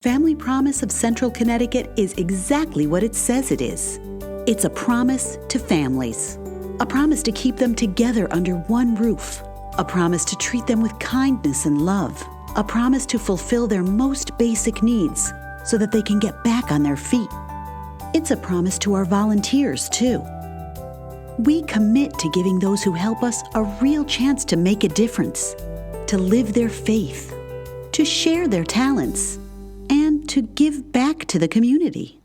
Family Promise of Central Connecticut is exactly what it says it is. It's a promise to families. A promise to keep them together under one roof. A promise to treat them with kindness and love. A promise to fulfill their most basic needs so that they can get back on their feet. It's a promise to our volunteers, too. We commit to giving those who help us a real chance to make a difference, to live their faith, to share their talents, and to give back to the community.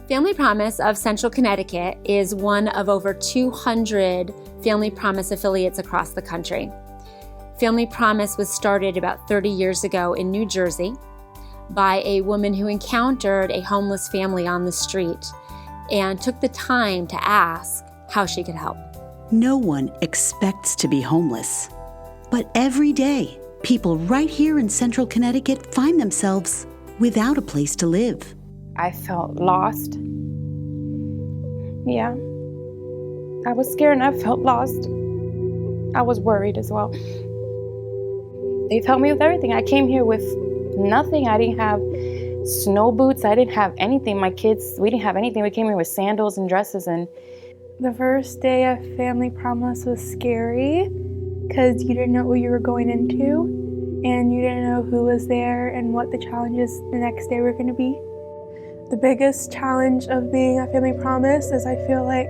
Family Promise of Central Connecticut is one of over 200 Family Promise affiliates across the country. Family Promise was started about 30 years ago in New Jersey by a woman who encountered a homeless family on the street and took the time to ask how she could help. No one expects to be homeless, but every day, people right here in Central Connecticut find themselves without a place to live. I felt lost. Yeah. I was scared and I felt lost. I was worried as well. They've helped me with everything. I came here with nothing. I didn't have snow boots. I didn't have anything. My kids, we didn't have anything. We came here with sandals and dresses. And the first day of Family Promise was scary because you didn't know what you were going into and you didn't know who was there and what the challenges the next day were going to be. The biggest challenge of being a Family Promise is I feel like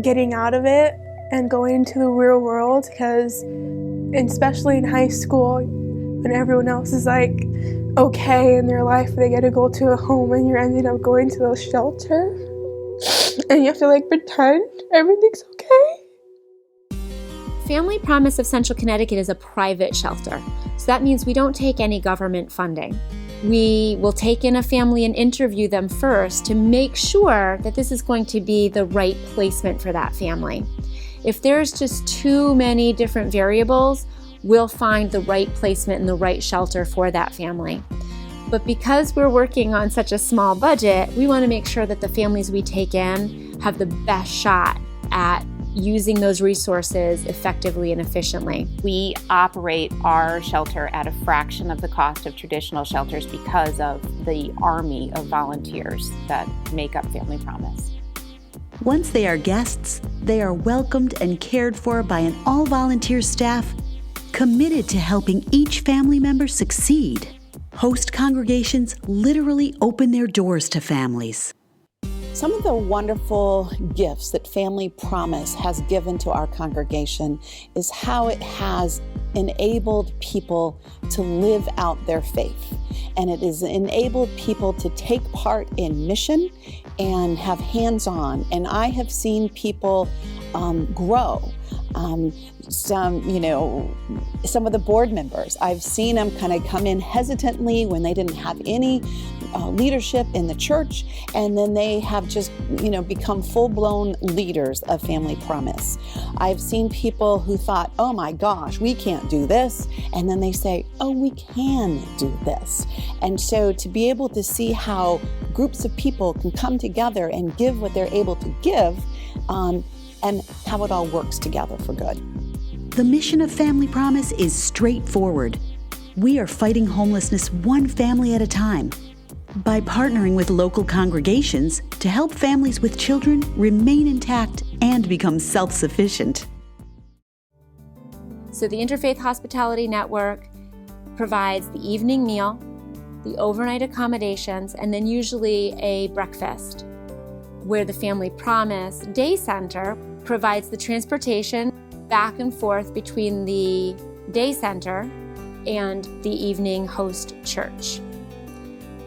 getting out of it and going into the real world, because especially in high school when everyone else is like okay in their life, they get to go to a home and you're ending up going to a shelter and you have to like pretend everything's okay. Family Promise of Central Connecticut is a private shelter, so that means we don't take any government funding. We will take in a family and interview them first to make sure that this is going to be the right placement for that family. If there's just too many different variables, we'll find the right placement and the right shelter for that family. But because we're working on such a small budget, we want to make sure that the families we take in have the best shot at using those resources effectively and efficiently. We operate our shelter at a fraction of the cost of traditional shelters because of the army of volunteers that make up Family Promise. Once they are guests, they are welcomed and cared for by an all-volunteer staff committed to helping each family member succeed. Host congregations literally open their doors to families. Some of the wonderful gifts that Family Promise has given to our congregation is how it has enabled people to live out their faith. And it has enabled people to take part in mission and have hands-on. And I have seen people grow. Some of the board members, I've seen them kind of come in hesitantly when they didn't have any leadership in the church, and then they have just, become full-blown leaders of Family Promise. I've seen people who thought, oh my gosh, we can't do this, and then they say, oh, we can do this. And so to be able to see how groups of people can come together and give what they're able to give, and how it all works together for good. The mission of Family Promise is straightforward. We are fighting homelessness one family at a time by partnering with local congregations to help families with children remain intact and become self-sufficient. So the Interfaith Hospitality Network provides the evening meal, the overnight accommodations, and then usually a breakfast, where the Family Promise Day Center provides the transportation back and forth between the day center and the evening host church.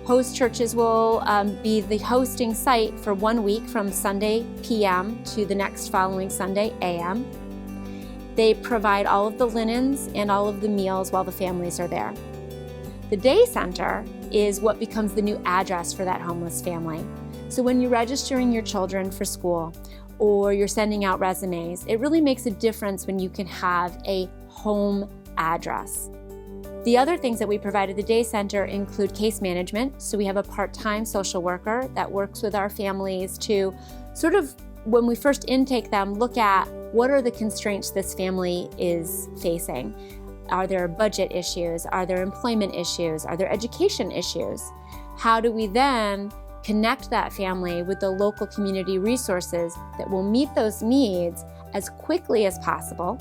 Host churches will be the hosting site for 1 week from Sunday p.m. to the next following Sunday a.m. They provide all of the linens and all of the meals while the families are there. The day center is what becomes the new address for that homeless family. So when you're registering your children for school or you're sending out resumes, it really makes a difference when you can have a home address. The other things that we provide at the day center include case management. So we have a part-time social worker that works with our families to sort of, when we first intake them, look at what are the constraints this family is facing. Are there budget issues? Are there employment issues? Are there education issues? How do we then connect that family with the local community resources that will meet those needs as quickly as possible?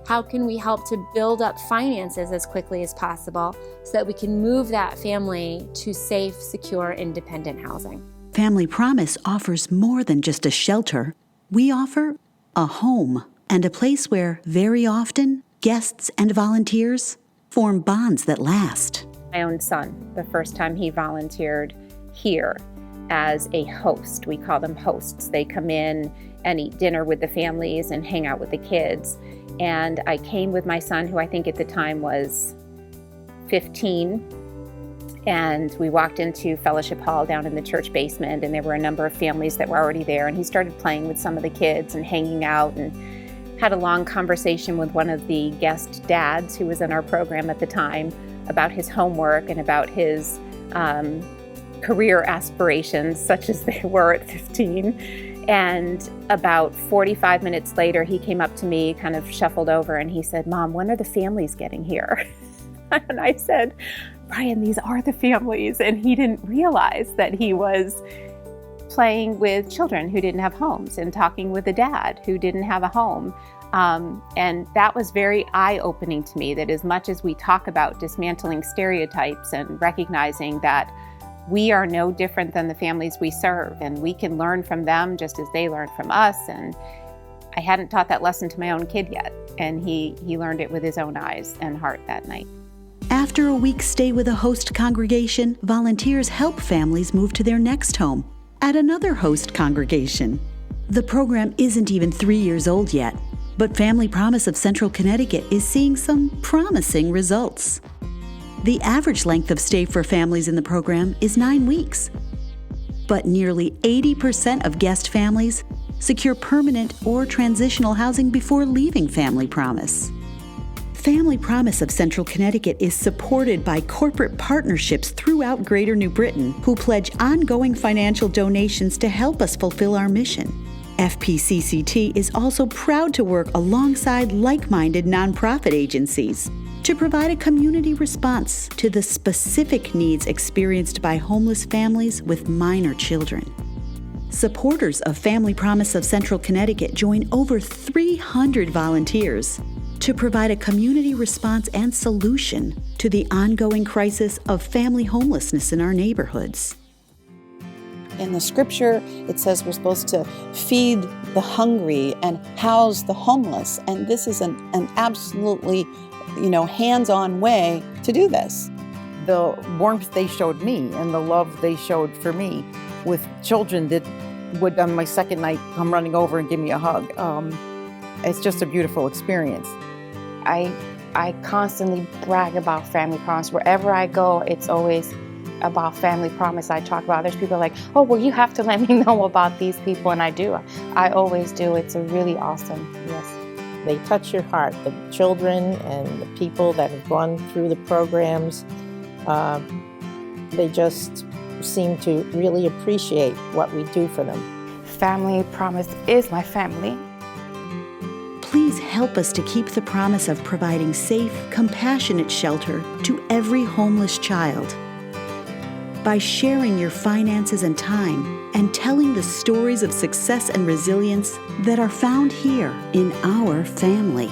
How can we help to build up finances as quickly as possible so that we can move that family to safe, secure, independent housing? Family Promise offers more than just a shelter. We offer a home and a place where, very often, guests and volunteers form bonds that last. My own son, the first time he volunteered here as a host, we call them hosts. They come in and eat dinner with the families and hang out with the kids. And I came with my son, who I think at the time was 15, and we walked into Fellowship Hall down in the church basement, and there were a number of families that were already there, and he started playing with some of the kids and hanging out, and had a long conversation with one of the guest dads who was in our program at the time about his homework and about his career aspirations, such as they were at 15. And about 45 minutes later, he came up to me, kind of shuffled over, and he said, "Mom, when are the families getting here?" And I said, "Brian, these are the families." And he didn't realize that he was playing with children who didn't have homes and talking with a dad who didn't have a home. And that was very eye-opening to me, that as much as we talk about dismantling stereotypes and recognizing that we are no different than the families we serve, and we can learn from them just as they learn from us. And I hadn't taught that lesson to my own kid yet, and he learned it with his own eyes and heart that night. After a week's stay with a host congregation, volunteers help families move to their next home at another host congregation. The program isn't even 3 years old yet, but Family Promise of Central Connecticut is seeing some promising results. The average length of stay for families in the program is 9 weeks. But nearly 80% of guest families secure permanent or transitional housing before leaving Family Promise. Family Promise of Central Connecticut is supported by corporate partnerships throughout Greater New Britain who pledge ongoing financial donations to help us fulfill our mission. FPCCT is also proud to work alongside like-minded nonprofit agencies to provide a community response to the specific needs experienced by homeless families with minor children. Supporters of Family Promise of Central Connecticut join over 300 volunteers to provide a community response and solution to the ongoing crisis of family homelessness in our neighborhoods. In the scripture, it says we're supposed to feed the hungry and house the homeless. And this is an absolutely, hands-on way to do this. The warmth they showed me and the love they showed for me with children that would, on my second night, come running over and give me a hug. It's just a beautiful experience. I constantly brag about Family Promise. Wherever I go, it's always about Family Promise I talk about. There's people like, "Oh, well, you have to let me know about these people," and I do. I always do. It's a really awesome, yes. They touch your heart, the children and the people that have gone through the programs. They just seem to really appreciate what we do for them. Family Promise is my family. Please help us to keep the promise of providing safe, compassionate shelter to every homeless child by sharing your finances and time and telling the stories of success and resilience that are found here in our family.